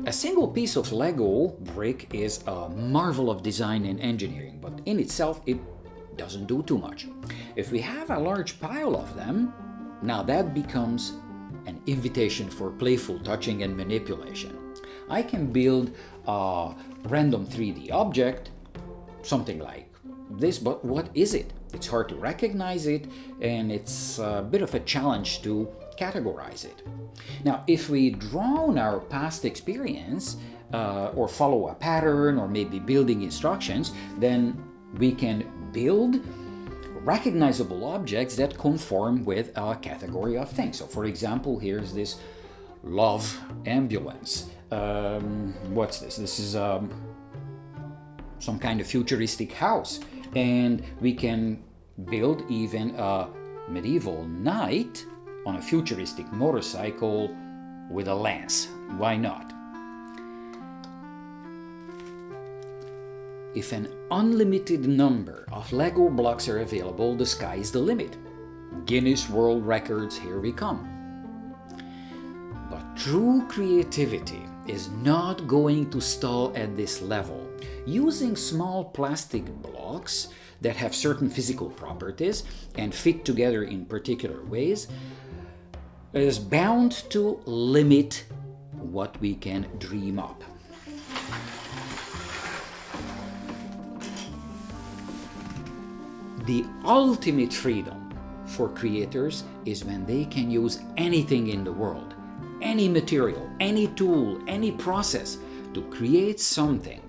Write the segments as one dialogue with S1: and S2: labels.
S1: A single piece of Lego brick is a marvel of design and engineering, but in itself it doesn't do too much. If we have a large pile of them, now that becomes an invitation for playful touching and manipulation. I can build a random 3D object, something like this, but what is it? It's hard to recognize it, and it's a bit of a challenge to categorize it. Now, if we draw on our past experience or follow a pattern or maybe building instructions, then we can build recognizable objects that conform with a category of things. So, for example, here's this love ambulance. What's this? This is some kind of futuristic house, and we can build even a medieval knight on a futuristic motorcycle with a lance. Why not? If an unlimited number of Lego blocks are available, the sky is the limit. Guinness World Records, here we come. But true creativity is not going to stall at this level. Using small plastic blocks that have certain physical properties and fit together in particular ways is bound to limit what we can dream up. The ultimate freedom for creators is when they can use anything in the world, any material, any tool, any process to create something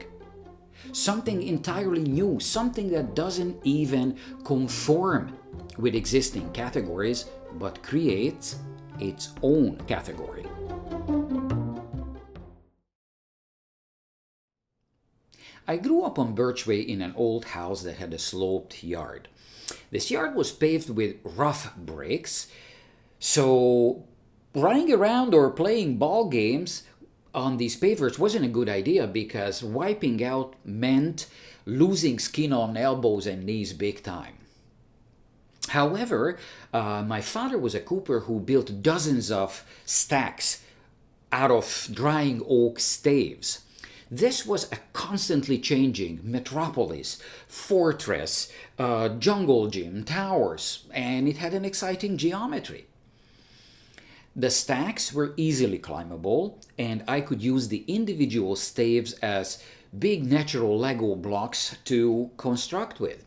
S1: entirely new, something that doesn't even conform with existing categories, but creates its own category. I grew up on Birchway in an old house that had a sloped yard. This yard was paved with rough bricks, so running around or playing ball games on these pavers wasn't a good idea because wiping out meant losing skin on elbows and knees big time. However, my father was a cooper who built dozens of stacks out of drying oak staves. This was a constantly changing metropolis, fortress, jungle gym, towers, and it had an exciting geometry. The stacks were easily climbable, and I could use the individual staves as big natural Lego blocks to construct with.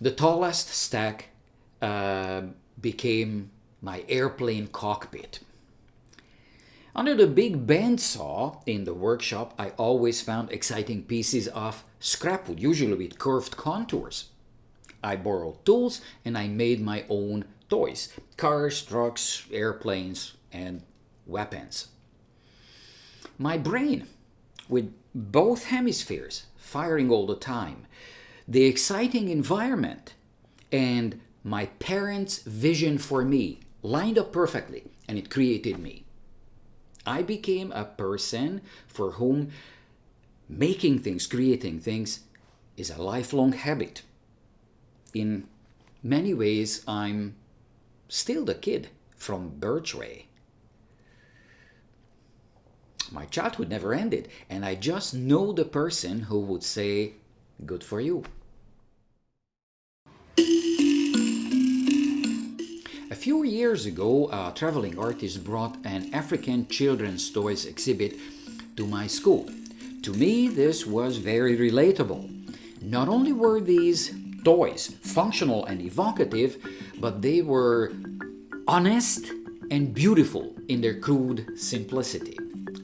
S1: The tallest stack became my airplane cockpit. Under the big bandsaw in the workshop, I always found exciting pieces of scrapwood, usually with curved contours. I borrowed tools and I made my own toys: cars, trucks, airplanes, and weapons. My brain, with both hemispheres firing all the time, the exciting environment, and my parents' vision for me lined up perfectly, and it created me. I became a person for whom making things, creating things, is a lifelong habit. In many ways, I'm still the kid from Birchway. My childhood never ended, and I just know the person who would say, "Good for you." A few years ago, a traveling artist brought an African children's toys exhibit to my school. To me, this was very relatable. Not only were these toys functional and evocative, but they were honest and beautiful in their crude simplicity.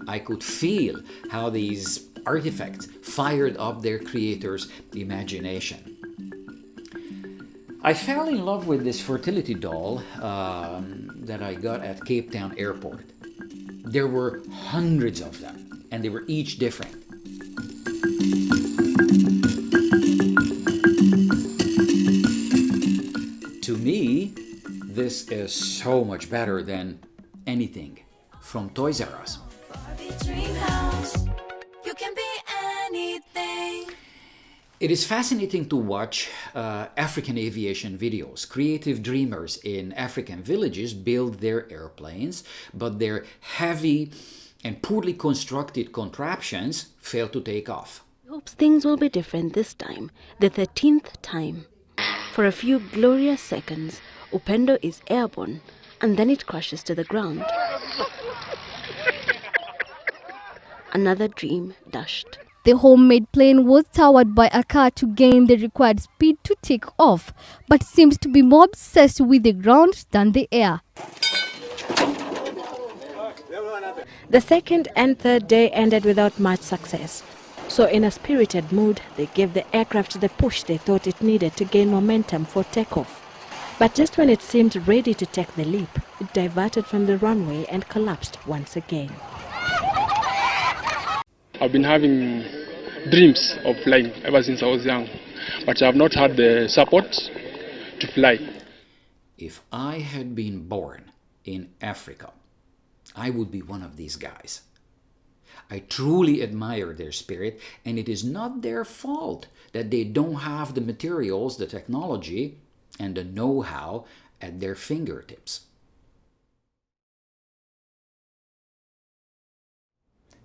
S1: I could feel how these artifacts fired up their creator's imagination. I fell in love with this fertility doll that I got at Cape Town Airport. There were hundreds of them, and they were each different. To me, this is so much better than anything from Toys R Us. It is fascinating to watch African aviation videos. Creative dreamers in African villages build their airplanes, but their heavy and poorly constructed contraptions fail to take off.
S2: He hopes things will be different this time, the 13th time. For a few glorious seconds, Upendo is airborne, and then it crashes to the ground. Another dream dashed.
S3: The homemade plane was towered by a car to gain the required speed to take off, but seems to be more obsessed with the ground than the air.
S2: The second and third day ended without much success. So in a spirited mood, they gave the aircraft the push they thought it needed to gain momentum for takeoff. But just when it seemed ready to take the leap, it diverted from the runway and collapsed once again.
S4: I've been having dreams of flying ever since I was young, but I have not had the support to fly.
S1: If I had been born in Africa, I would be one of these guys. I truly admire their spirit, and it is not their fault that they don't have the materials, the technology, and the know-how at their fingertips.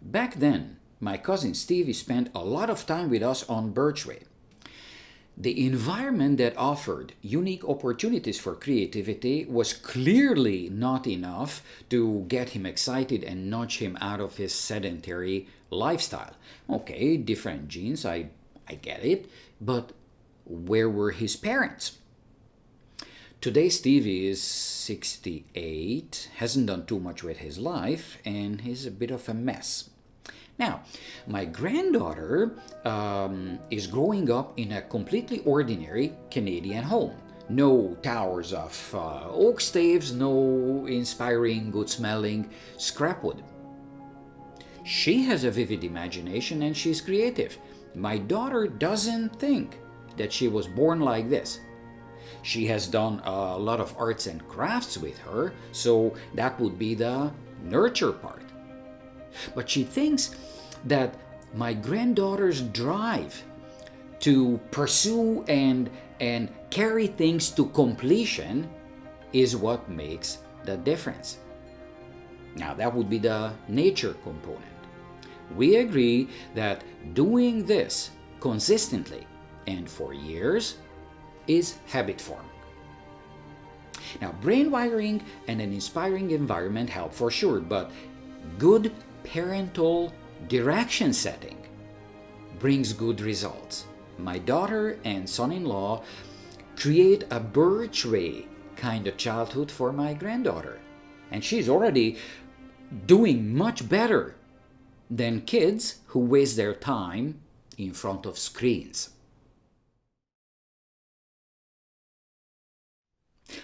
S1: Back then, my cousin Stevie spent a lot of time with us on Birchway. The environment that offered unique opportunities for creativity was clearly not enough to get him excited and nudge him out of his sedentary lifestyle. Okay, different genes, I get it, but where were his parents? Today Stevie is 68, hasn't done too much with his life, and he's a bit of a mess. Now, my granddaughter is growing up in a completely ordinary Canadian home. No towers of oak staves, no inspiring, good-smelling scrapwood. She has a vivid imagination and she's creative. My daughter doesn't think that she was born like this. She has done a lot of arts and crafts with her, so that would be the nurture part. But she thinks that my granddaughter's drive to pursue and carry things to completion is what makes the difference. Now, that would be the nature component. We agree that doing this consistently and for years is habit forming. Now, brain wiring and an inspiring environment help for sure, but good parental direction setting brings good results. My daughter and son-in-law create a Birchway kind of childhood for my granddaughter, and she's already doing much better than kids who waste their time in front of screens.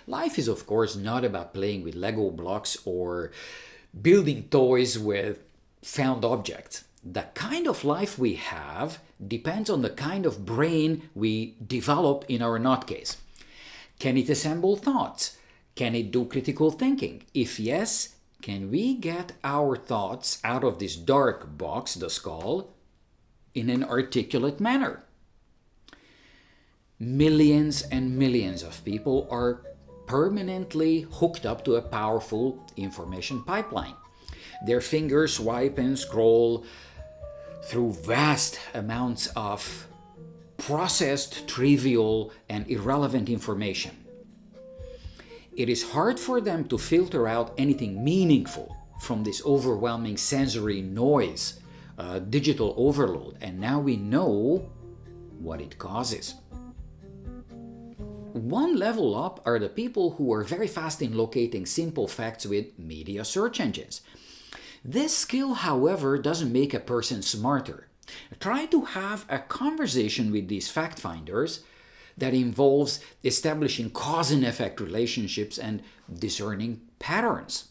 S1: Life is, of course, not about playing with Lego blocks or building toys with found objects. The kind of life we have depends on the kind of brain we develop in our nutcase. Can it assemble thoughts? Can it do critical thinking? If yes, can we get our thoughts out of this dark box, the skull, in an articulate manner? Millions and millions of people are permanently hooked up to a powerful information pipeline. Their fingers swipe and scroll through vast amounts of processed, trivial, and irrelevant information. It is hard for them to filter out anything meaningful from this overwhelming sensory noise, digital overload, and now we know what it causes. One level up are the people who are very fast in locating simple facts with media search engines. This skill, however, doesn't make a person smarter. Try to have a conversation with these fact finders that involves establishing cause and effect relationships and discerning patterns.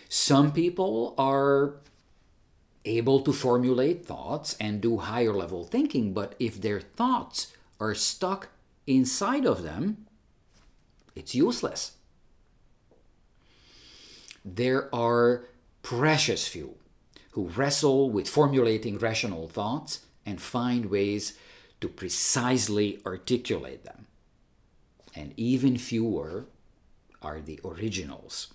S1: Some people are able to formulate thoughts and do higher level thinking, but if their thoughts are stuck inside of them, it's useless. There are precious few who wrestle with formulating rational thoughts and find ways to precisely articulate them. And even fewer are the originals.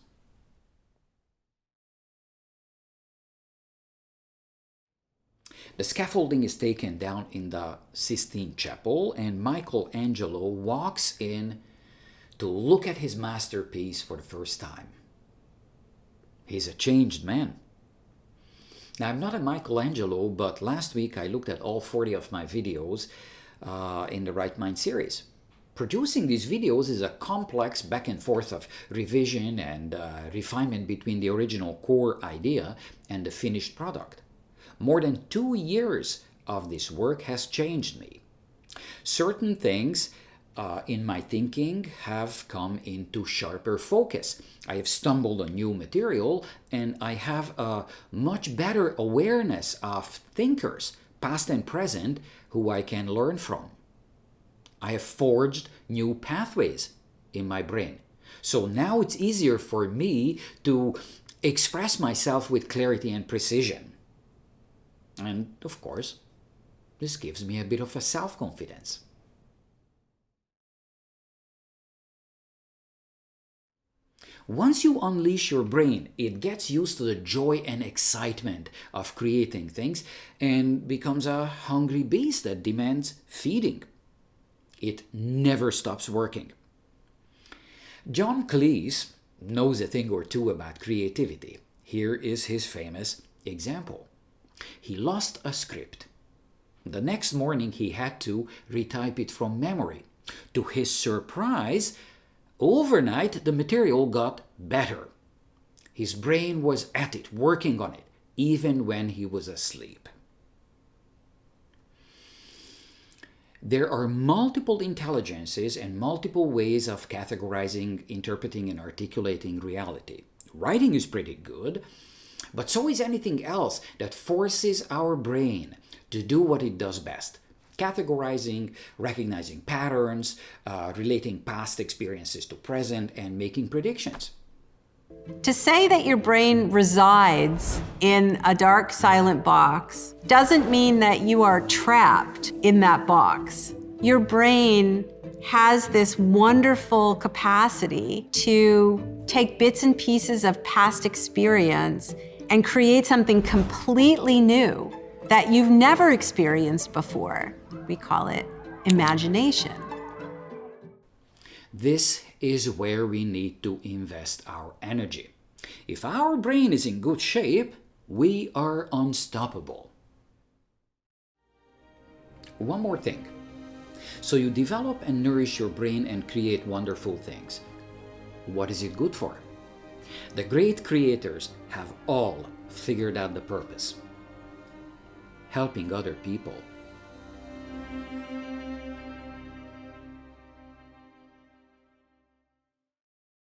S1: The scaffolding is taken down in the Sistine Chapel, and Michelangelo walks in to look at his masterpiece for the first time. He's a changed man. Now, I'm not a Michelangelo, but last week I looked at all 40 of my videos in the Right Mind series. Producing these videos is a complex back and forth of revision and refinement between the original core idea and the finished product. More than 2 years of this work has changed me. Certain things in my thinking have come into sharper focus. I have stumbled on new material, and I have a much better awareness of thinkers, past and present, who I can learn from. I have forged new pathways in my brain. So now it's easier for me to express myself with clarity and precision. And of course, this gives me a bit of a self-confidence. Once you unleash your brain, it gets used to the joy and excitement of creating things and becomes a hungry beast that demands feeding. It never stops working. John Cleese knows a thing or two about creativity. Here is his famous example. He lost a script. The next morning he had to retype it from memory. To his surprise, overnight the material got better. His brain was at it, working on it, even when he was asleep. There are multiple intelligences and multiple ways of categorizing, interpreting, and articulating reality. Writing is pretty good, but so is anything else that forces our brain to do what it does best. Categorizing, recognizing patterns, relating past experiences to present, and making predictions.
S5: To say that your brain resides in a dark, silent box doesn't mean that you are trapped in that box. Your brain has this wonderful capacity to take bits and pieces of past experience and create something completely new that you've never experienced before. We call it imagination.
S1: This is where we need to invest our energy. If our brain is in good shape, we are unstoppable. One more thing. So you develop and nourish your brain and create wonderful things. What is it good for? The great creators have all figured out the purpose: helping other people.